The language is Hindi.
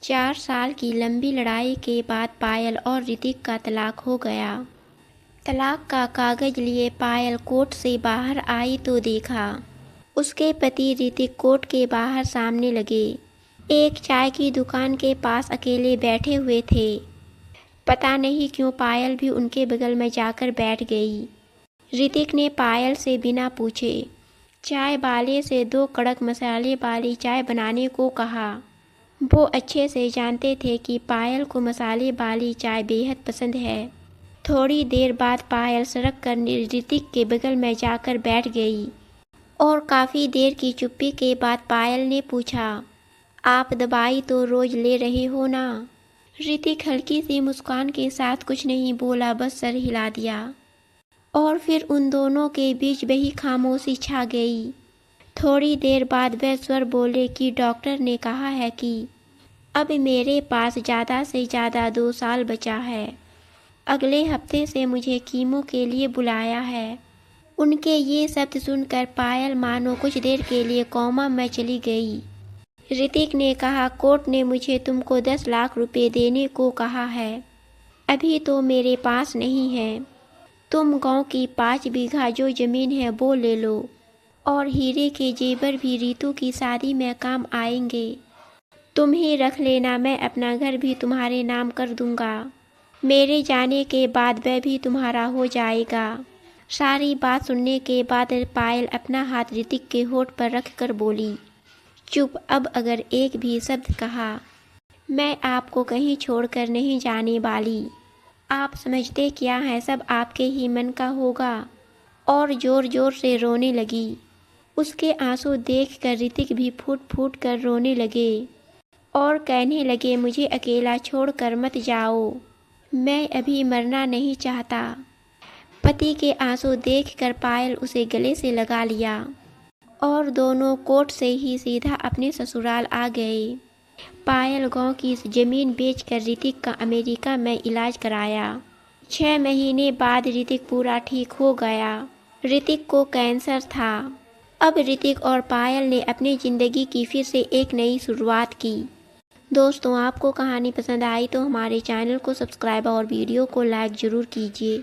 4 साल की लंबी लड़ाई के बाद पायल और ऋतिक का तलाक हो गया। तलाक का कागज लिए पायल कोर्ट से बाहर आई तो देखा उसके पति ऋतिक कोर्ट के बाहर सामने लगे एक चाय की दुकान के पास अकेले बैठे हुए थे। पता नहीं क्यों पायल भी उनके बगल में जाकर बैठ गई। ऋतिक ने पायल से बिना पूछे चाय वाले से 2 कड़क मसाले वाली चाय बनाने को कहा। वो अच्छे से जानते थे कि पायल को मसाले वाली चाय बेहद पसंद है। थोड़ी देर बाद पायल सड़क कर ऋतिक के बगल में जाकर बैठ गई और काफ़ी देर की चुप्पी के बाद पायल ने पूछा, आप दवाई तो रोज़ ले रहे हो ना? ऋतिक हल्की सी मुस्कान के साथ कुछ नहीं बोला, बस सर हिला दिया। और फिर उन दोनों के बीच वही खामोशी छा गई। थोड़ी देर बाद वह स्वर बोले कि डॉक्टर ने कहा है कि अब मेरे पास ज़्यादा से ज़्यादा 2 साल बचा है। अगले हफ्ते से मुझे कीमो के लिए बुलाया है। उनके ये शब्द सुनकर पायल मानो कुछ देर के लिए कोमा में चली गई। ऋतिक ने कहा, कोर्ट ने मुझे तुमको 10 लाख रुपए देने को कहा है। अभी तो मेरे पास नहीं है। तुम गांव की 5 बीघा जो ज़मीन है वो ले लो और हीरे के जेवर भी रीतू की शादी में काम आएंगे। तुम ही रख लेना, मैं अपना घर भी तुम्हारे नाम कर दूंगा। मेरे जाने के बाद वह भी तुम्हारा हो जाएगा। सारी बात सुनने के बाद पायल अपना हाथ ऋतिक के होठ पर रखकर बोली, चुप, अब अगर एक भी शब्द कहा मैं आपको कहीं छोड़कर नहीं जाने वाली। आप समझते क्या हैं, सब आपके ही मन का होगा। और ज़ोर ज़ोर से रोने लगी। उसके आंसू देखकर ऋतिक भी फूट फूट कर रोने लगे और कहने लगे, मुझे अकेला छोड़कर मत जाओ, मैं अभी मरना नहीं चाहता। पति के आंसू देखकर पायल उसे गले से लगा लिया और दोनों कोर्ट से ही सीधा अपने ससुराल आ गए। पायल गांव की ज़मीन बेचकर ऋतिक का अमेरिका में इलाज कराया। 6 महीने बाद ऋतिक पूरा ठीक हो गया। ऋतिक को कैंसर था। अब ऋतिक और पायल ने अपनी ज़िंदगी की फिर से एक नई शुरुआत की। दोस्तों, आपको कहानी पसंद आई तो हमारे चैनल को सब्सक्राइब और वीडियो को लाइक ज़रूर कीजिए।